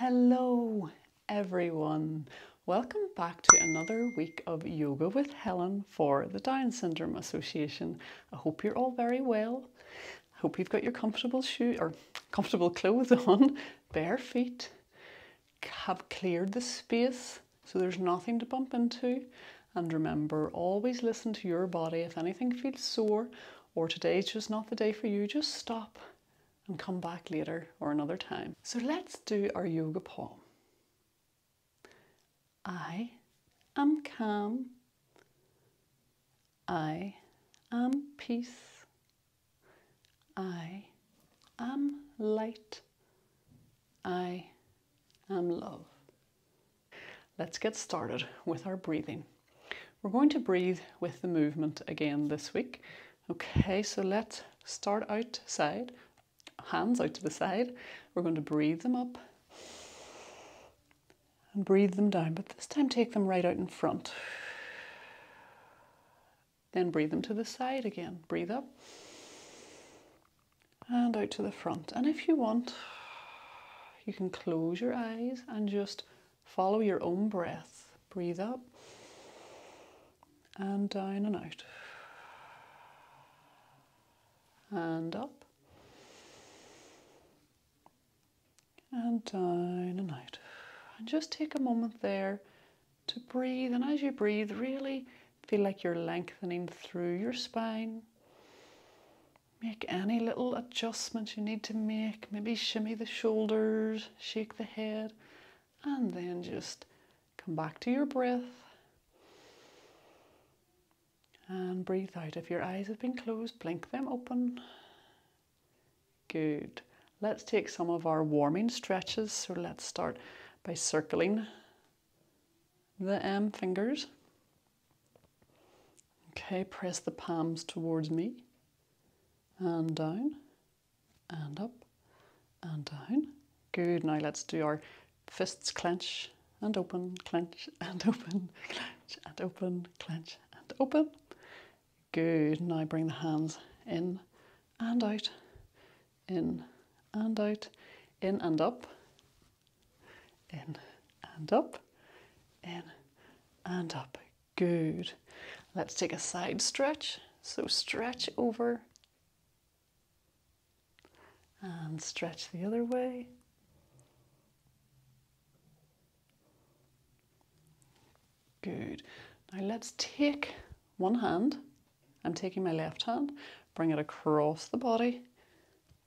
Hello everyone, welcome back to another week of Yoga with Helen for the Down Syndrome Association. I hope you're all very well. I hope you've got your comfortable clothes on, bare feet, have cleared the space so there's nothing to bump into. And remember, always listen to your body. If anything feels sore or today's just not the day for you, just stop and come back later or another time. So let's do our yoga poem. I am calm. I am peace. I am light. I am love. Let's get started with our breathing. We're going to breathe with the movement again this week. Okay, so let's start outside. Hands out to the side. We're going to breathe them up and breathe them down, but this time take them right out in front. Then breathe them to the side again. Breathe up and out to the front. And if you want, you can close your eyes and just follow your own breath. Breathe up and down and out. And up. And down and out. And just take a moment there to breathe. And as you breathe, really feel like you're lengthening through your spine. Make any little adjustments you need to make. Maybe shimmy the shoulders, shake the head, and then just come back to your breath. And breathe out. If your eyes have been closed, blink them open. Good. Let's take some of our warming stretches. So let's start by circling the fingers. Okay, press the palms towards me. And down, and up, and down. Good. Now let's do our fists clench and open, clench and open, clench and open, clench and open. Good. Now bring the hands in and out, in and out, in and up, in and up, in and up. Good. Let's take a side stretch. So stretch over and stretch the other way. Good. Now let's take one hand. I'm taking my left hand, bring it across the body.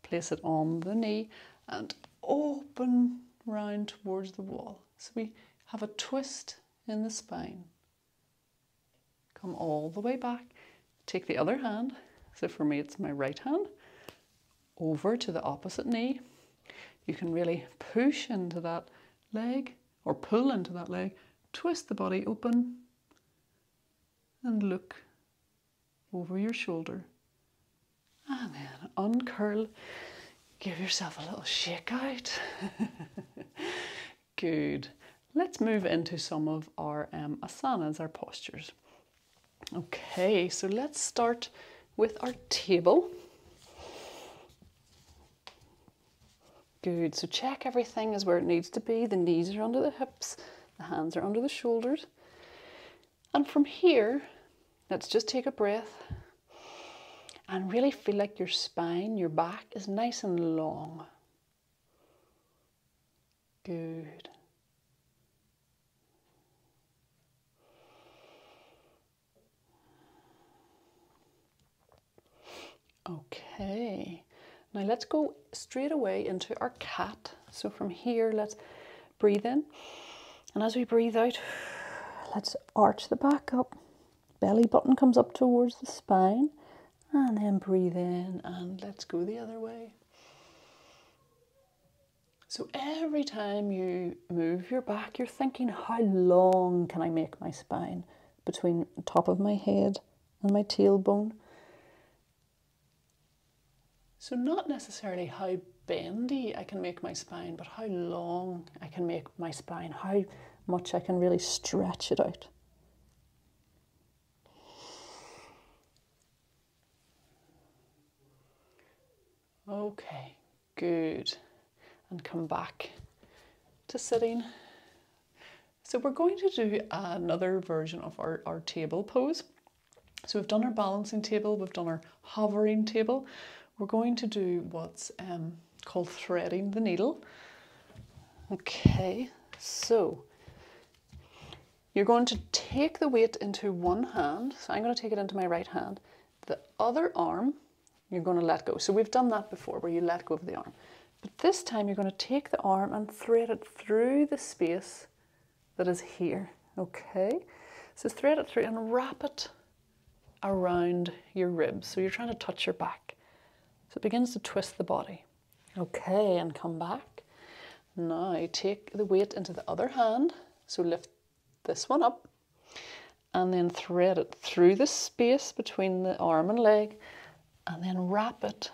Place it on the knee and open round towards the wall. So we have a twist in the spine. Come all the way back. Take the other hand. So for me, it's my right hand. Over to the opposite knee. You can really push into that leg or pull into that leg. Twist the body open and look over your shoulder. And then uncurl, give yourself a little shake out. Good. Let's move into some of our asanas, our postures. Okay, so let's start with our table. Good, so check everything is where it needs to be. The knees are under the hips, the hands are under the shoulders. And from here, let's just take a breath. And really feel like your spine, your back is nice and long. Good. Okay. Now let's go straight away into our cat. So from here, let's breathe in. And as we breathe out, let's arch the back up. Belly button comes up towards the spine. And then breathe in and let's go the other way. So every time you move your back, you're thinking, how long can I make my spine between the top of my head and my tailbone? So not necessarily how bendy I can make my spine, but how long I can make my spine, how much I can really stretch it out. Okay, good. And come back to sitting. So we're going to do another version of our table pose. So we've done our balancing table, we've done our hovering table. We're going to do what's called threading the needle. Okay, so you're going to take the weight into one hand. So I'm going to take it into my right hand. The other arm, you're going to let go. So we've done that before where you let go of the arm. But this time you're going to take the arm and thread it through the space that is here. Okay, so thread it through and wrap it around your ribs. So you're trying to touch your back. So it begins to twist the body. Okay, and come back. Now take the weight into the other hand. So lift this one up and then thread it through the space between the arm and leg and then wrap it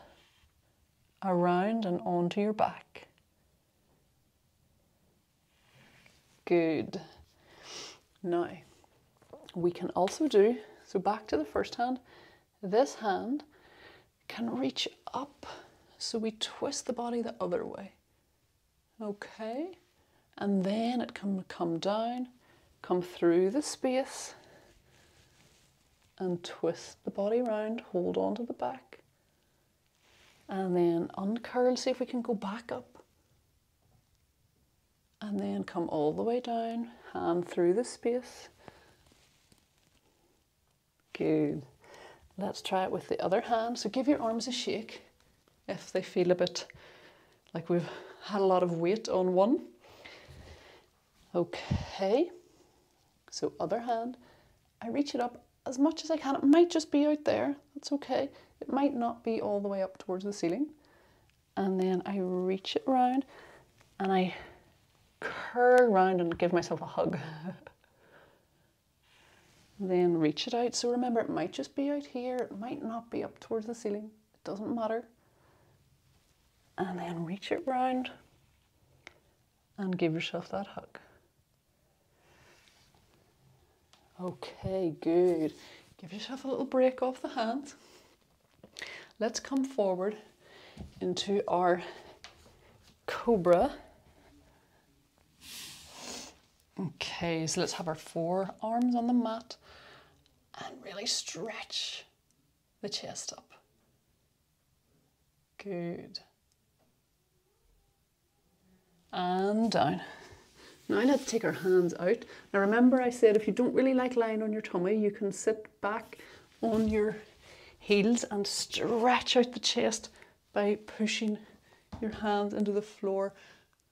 around and onto your back. Good. Now we can also do, so back to the first hand, this hand can reach up, so we twist the body the other way. Okay, and then it can come down, come through the space and twist the body round, hold on to the back and then uncurl, see if we can go back up and then come all the way down, hand through the space. Good. Let's try it with the other hand. So give your arms a shake if they feel a bit like we've had a lot of weight on one. Okay, so other hand, I reach it up as much as I can. It might just be out there, that's okay. It might not be all the way up towards the ceiling. And then I reach it round and I curl round and give myself a hug. Then reach it out. So remember, it might just be out here, it might not be up towards the ceiling, it doesn't matter. And then reach it round and give yourself that hug. Okay, good. Give yourself a little break off the hands. Let's come forward into our Cobra. Okay, so let's have our forearms on the mat and really stretch the chest up. Good. And down. Now let's take our hands out. Now remember I said if you don't really like lying on your tummy, you can sit back on your heels and stretch out the chest by pushing your hands into the floor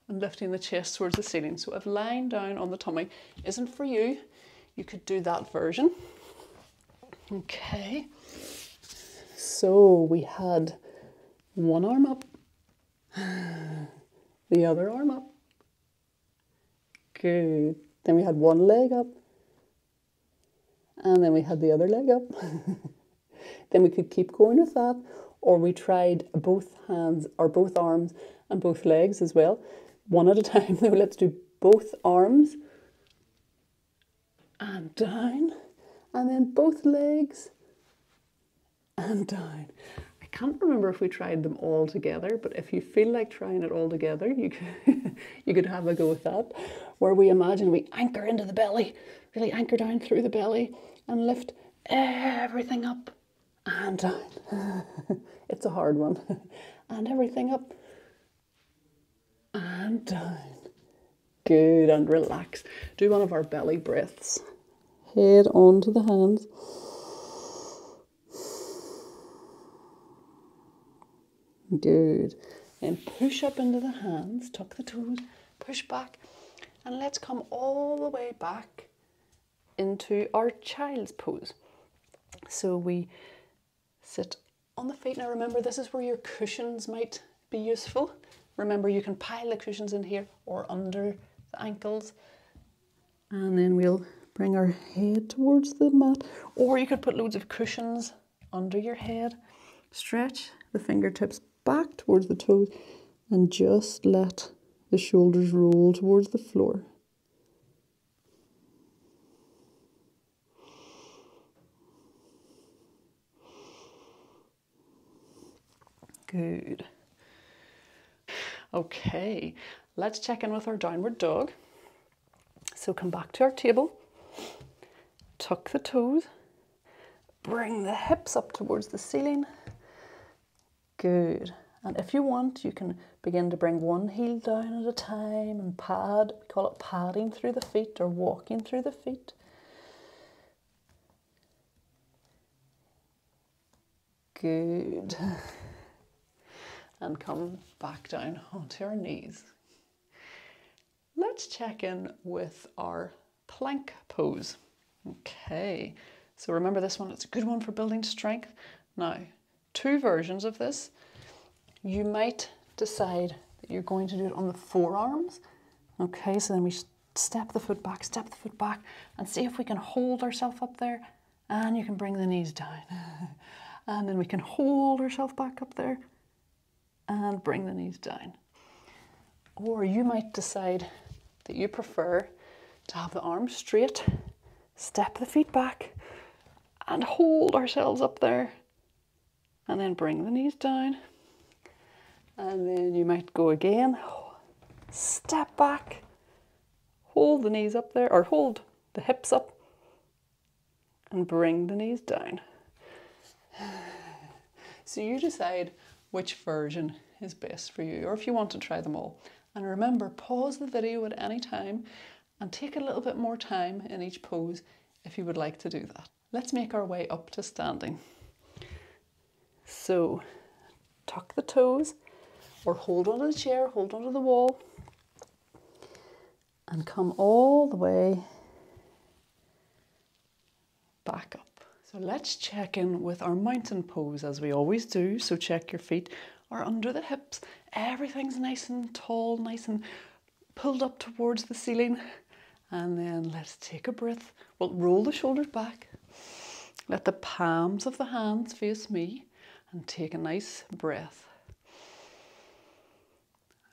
and lifting the chest towards the ceiling. So if lying down on the tummy isn't for you, you could do that version. Okay, so we had one arm up, the other arm up. Good. Then we had one leg up, and then we had the other leg up. Then we could keep going with that, or we tried both hands or both arms and both legs as well. One at a time. Now let's do both arms and down, and then both legs and down. I can't remember if we tried them all together, but if you feel like trying it all together, you could, you could have a go with that, where we imagine we anchor into the belly, really anchor down through the belly and lift everything up and down. It's a hard one. And everything up and down. Good, and relax. Do one of our belly breaths. Head onto the hands. Good. Then push up into the hands, tuck the toes, push back, and let's come all the way back into our child's pose. So we sit on the feet. Now remember, this is where your cushions might be useful. Remember, you can pile the cushions in here or under the ankles. And then we'll bring our head towards the mat. Or you could put loads of cushions under your head. Stretch the fingertips back towards the toes and just let the shoulders roll towards the floor. Good. Okay, let's check in with our downward dog. So come back to our table, tuck the toes, bring the hips up towards the ceiling. Good. And if you want, you can begin to bring one heel down at a time and pad. We call it padding through the feet or walking through the feet. Good. And come back down onto our knees. Let's check in with our plank pose. Okay, so remember this one, it's a good one for building strength. Now, two versions of this. You might decide that you're going to do it on the forearms. Okay, so then we step the foot back, and see if we can hold ourselves up there, and you can bring the knees down. And then we can hold ourselves back up there and bring the knees down. Or you might decide that you prefer to have the arms straight, step the feet back, and hold ourselves up there, and then bring the knees down. And then you might go again, step back, hold the knees up there, or hold the hips up, and bring the knees down. So you decide which version is best for you, or if you want to try them all. And remember, pause the video at any time and take a little bit more time in each pose if you would like to do that. Let's make our way up to standing. So tuck the toes, or hold onto the chair, hold onto the wall, and come all the way back up. So let's check in with our mountain pose as we always do. So check your feet are under the hips. Everything's nice and tall, nice and pulled up towards the ceiling. And then let's take a breath. We'll roll the shoulders back. Let the palms of the hands face me and take a nice breath.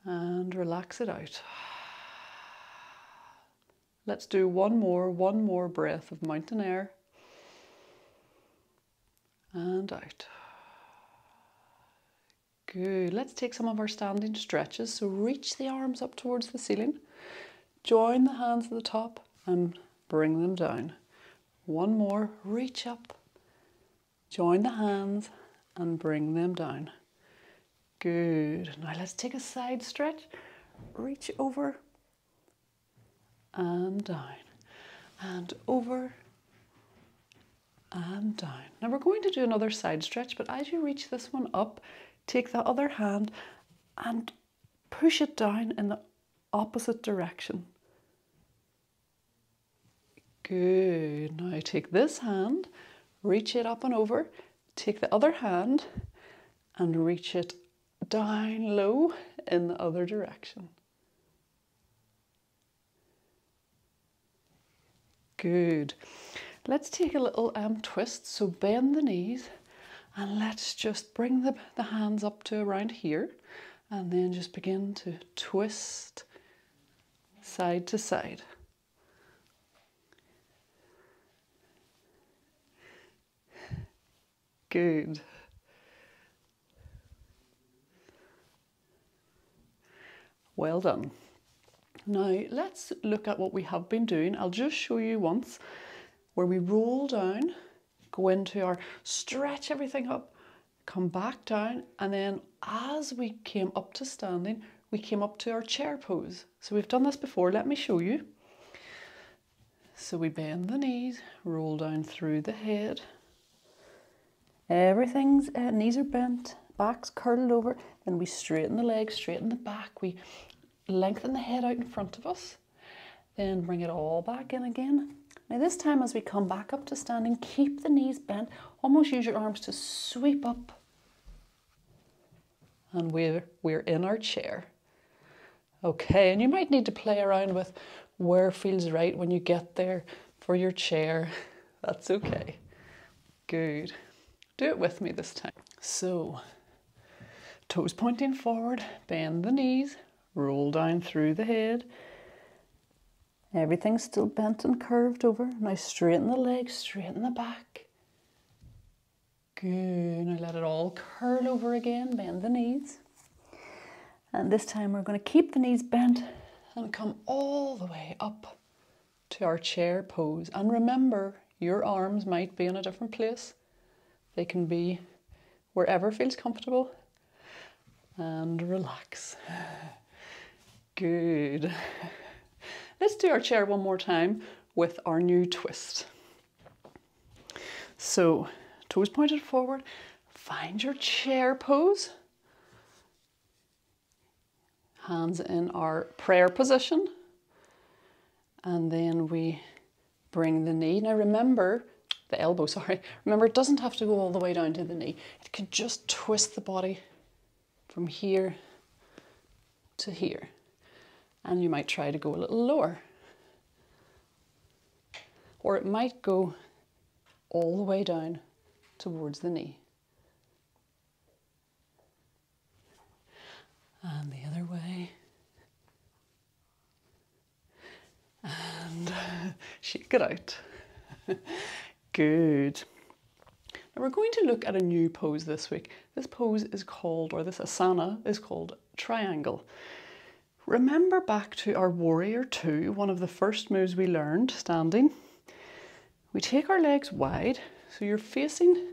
And relax it out. Let's do one more breath of mountain air. And out. Good. Let's take some of our standing stretches. So reach the arms up towards the ceiling. Join the hands at the top and bring them down. One more. Reach up. Join the hands and bring them down. Good. Now let's take a side stretch. Reach over and down. And over and down. Now we're going to do another side stretch, but as you reach this one up, take the other hand and push it down in the opposite direction. Good. Now take this hand, reach it up and over, take the other hand and reach it down low in the other direction. Good. Let's take a little twist. So bend the knees and let's just bring the hands up to around here and then just begin to twist side to side. Good. Well done. Now let's look at what we have been doing. I'll just show you once where we roll down, go into our stretch everything up, come back down, and then as we came up to standing, we came up to our chair pose. So we've done this before, let me show you. So we bend the knees, roll down through the head. Everything's, knees are bent, back's curled over, then we straighten the legs, straighten the back, we lengthen the head out in front of us, then bring it all back in again. Now this time as we come back up to standing, keep the knees bent, almost use your arms to sweep up. And we're in our chair. Okay, and you might need to play around with where feels right when you get there for your chair. That's okay. Good. Do it with me this time. So, toes pointing forward, bend the knees, roll down through the head. Everything's still bent and curved over. Now straighten the legs, straighten the back. Good. Now let it all curl over again. Bend the knees. And this time we're going to keep the knees bent and come all the way up to our chair pose. And remember, your arms might be in a different place. They can be wherever feels comfortable. And relax. Good. Let's do our chair one more time with our new twist. So, toes pointed forward. Find your chair pose. Hands in our prayer position. And then we bring the knee. Now remember, the elbow, sorry. Remember, it doesn't have to go all the way down to the knee. It could just twist the body from here to here. And you might try to go a little lower. Or it might go all the way down towards the knee. And the other way. And shake it out. Good. Now we're going to look at a new pose this week. This pose is called, or this asana is called triangle. Remember back to our warrior two, one of the first moves we learned standing. We take our legs wide, so you're facing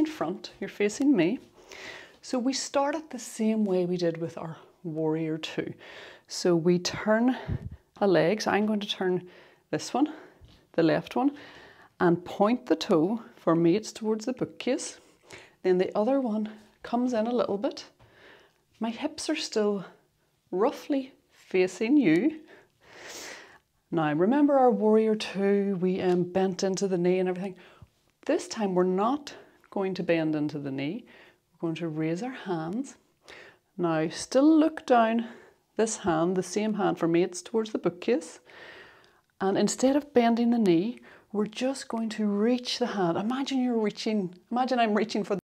front, you're facing me. So we start it the same way we did with our warrior two. So we turn a leg, so I'm going to turn this one, the left one, and point the toe, for me it's towards the bookcase. Then the other one comes in a little bit. My hips are still roughly facing you. Now remember our warrior two, we bent into the knee and everything. This time we're not going to bend into the knee. We're going to raise our hands. Now still look down this hand, the same hand, for me it's towards the bookcase. And instead of bending the knee, we're just going to reach the hand. Imagine I'm reaching for